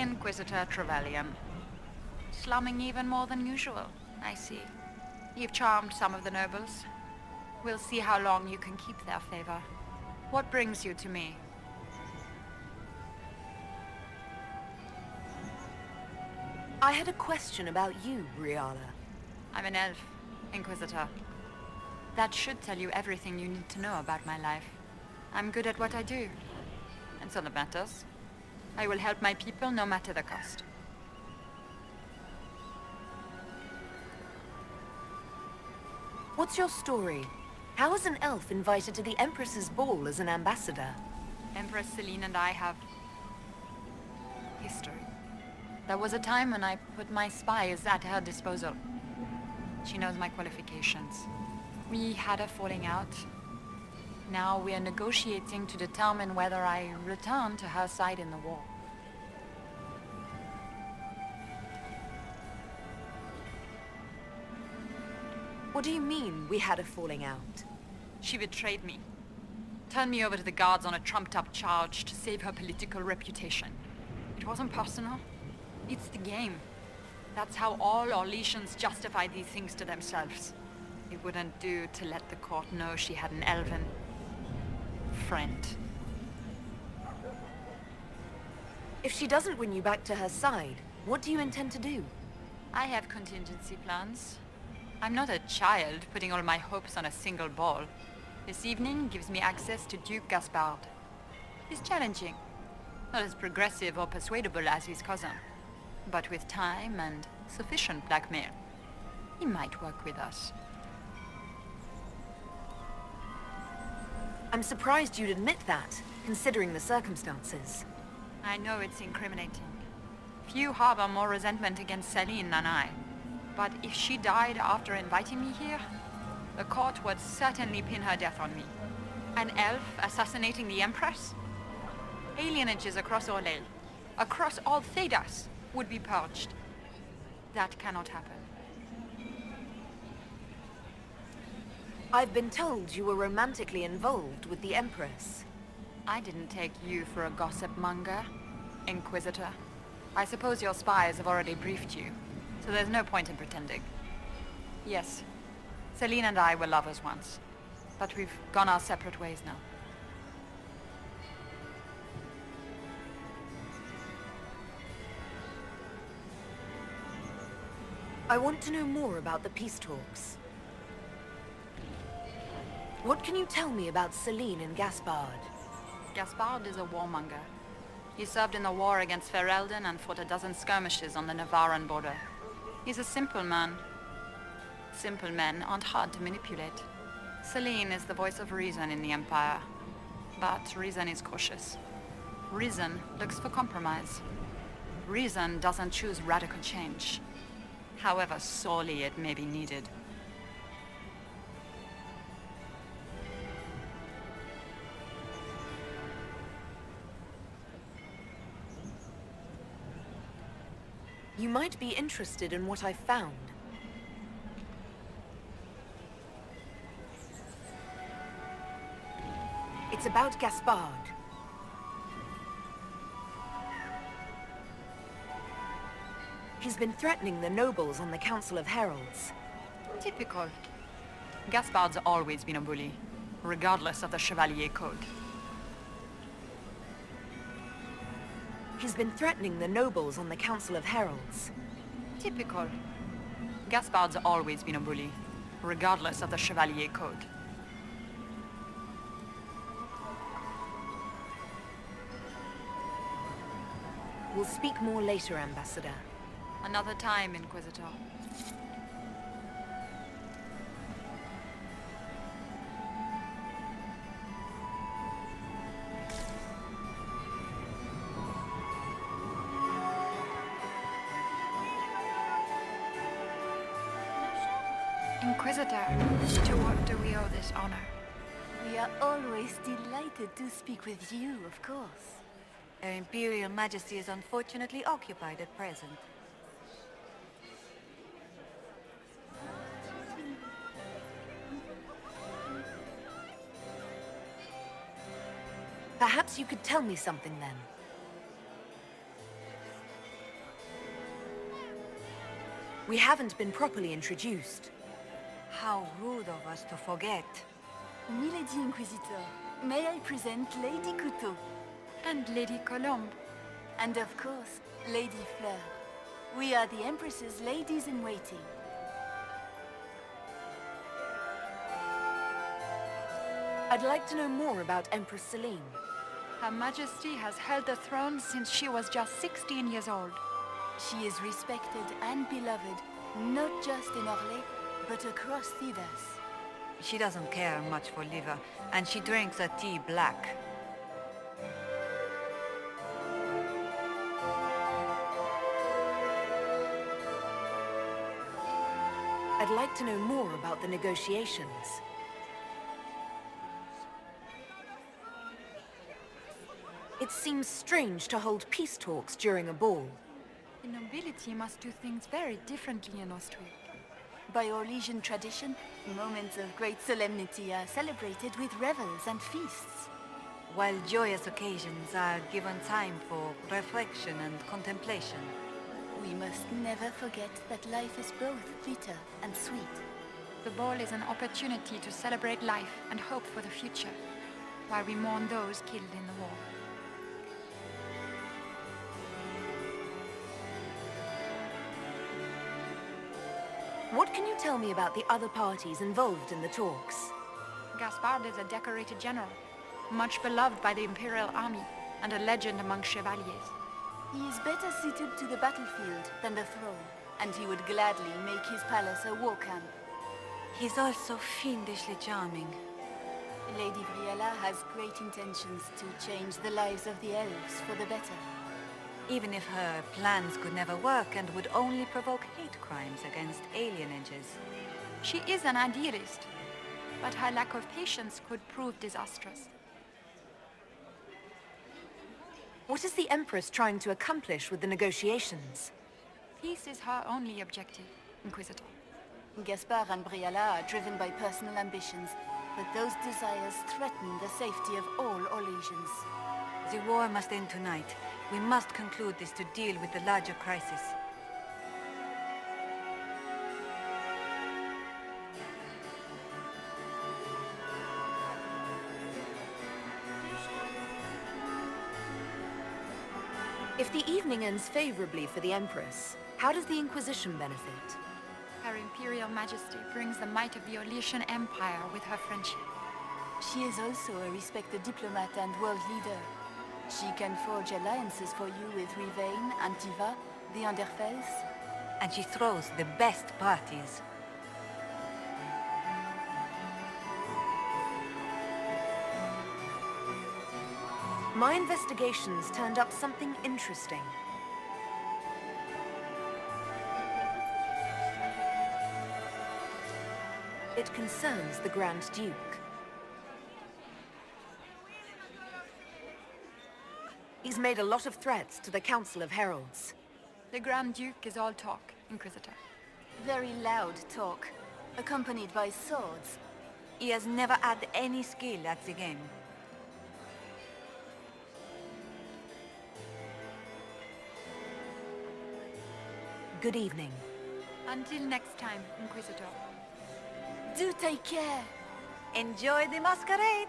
Inquisitor Trevelyan. Slumming even more than usual, I see. You've charmed some of the nobles. We'll see how long you can keep their favor. What brings you to me? I had a question about you, Brianna. I'm an elf, Inquisitor. That should tell you everything you need to know about my life. I'm good at what I do. And so that matters. I will help my people no matter the cost. What's your story? How is an elf invited to the Empress's ball as an ambassador? Empress Celine and I have history. There was a time when I put my spies at her disposal. She knows my qualifications. We had a falling out. Now we are negotiating to determine whether I return to her side in the war. What do you mean, we had a falling out? She betrayed me. Turned me over to the guards on a trumped-up charge to save her political reputation. It wasn't personal. It's the game. That's how all Orlesians justify these things to themselves. It wouldn't do to let the court know she had an elven friend. If she doesn't win you back to her side, what do you intend to do? I have contingency plans. I'm not a child putting all my hopes on a single ball. This evening gives me access to Duke Gaspard. He's challenging. Not as progressive or persuadable as his cousin. But with time and sufficient blackmail, he might work with us. I'm surprised you'd admit that, considering the circumstances. I know it's incriminating. Few harbor more resentment against Celine than I. But if she died after inviting me here, the court would certainly pin her death on me. An elf assassinating the Empress? Alienages across Orlel, across all Thedas, would be purged. That cannot happen. I've been told you were romantically involved with the Empress. I didn't take you for a gossip monger, Inquisitor. I suppose your spies have already briefed you, so there's no point in pretending. Yes, Celine and I were lovers once, but we've gone our separate ways now. I want to know more about the peace talks. What can you tell me about Celine and Gaspard? Gaspard is a warmonger. He served in the war against Ferelden and fought a dozen skirmishes on the Navarran border. He's a simple man. Simple men aren't hard to manipulate. Celine is the voice of reason in the Empire. But reason is cautious. Reason looks for compromise. Reason doesn't choose radical change, however sorely it may be needed. You might be interested in what I found. It's about Gaspard. He's been threatening the nobles on the Council of Heralds. Typical. Gaspard's always been a bully, regardless of the Chevalier Code. He's been threatening the nobles on the Council of Heralds. Typical. Gaspard's always been a bully, regardless of the Chevalier Code. We'll speak more later, Ambassador. Another time, Inquisitor. Inquisitor, to what do we owe this honor? We are always delighted to speak with you, of course. Her Imperial Majesty is unfortunately occupied at present. Perhaps you could tell me something then. We haven't been properly introduced. How rude of us to forget. Milady Inquisitor, may I present Lady Couteau? And Lady Colombe. And of course, Lady Fleur. We are the Empress's ladies-in-waiting. I'd like to know more about Empress Celine. Her Majesty has held the throne since she was just 16 years old. She is respected and beloved, not just in Orlais, but across Thebes. She doesn't care much for liver, and she drinks her tea black. I'd like to know more about the negotiations. It seems strange to hold peace talks during a ball. The nobility must do things very differently in Austria. By Orlesian tradition, moments of great solemnity are celebrated with revels and feasts. While joyous occasions are given time for reflection and contemplation. We must never forget that life is both bitter and sweet. The ball is an opportunity to celebrate life and hope for the future, while we mourn those killed in the war. What can you tell me about the other parties involved in the talks? Gaspard is a decorated general, much beloved by the Imperial Army, and a legend among chevaliers. He is better suited to the battlefield than the throne, and he would gladly make his palace a war camp. He's also fiendishly charming. Lady Briella has great intentions to change the lives of the elves for the better. Even if her plans could never work and would only provoke hate crimes against alienages. She is an idealist, but her lack of patience could prove disastrous. What is the Empress trying to accomplish with the negotiations? Peace is her only objective, Inquisitor. Gaspard and Briella are driven by personal ambitions, but those desires threaten the safety of all Orlesians. The war must end tonight. We must conclude this to deal with the larger crisis. If the evening ends favorably for the Empress, how does the Inquisition benefit? Her Imperial Majesty brings the might of the Orlesian Empire with her friendship. She is also a respected diplomat and world leader. She can forge alliances for you with Rivain, Antiva, the Underfells. And she throws the best parties. My investigations turned up something interesting. It concerns the Grand Duke. He's made a lot of threats to the Council of Heralds. The Grand Duke is all talk, Inquisitor. Very loud talk, accompanied by swords. He has never had any skill at the game. Good evening. Until next time, Inquisitor. Do take care! Enjoy the masquerade!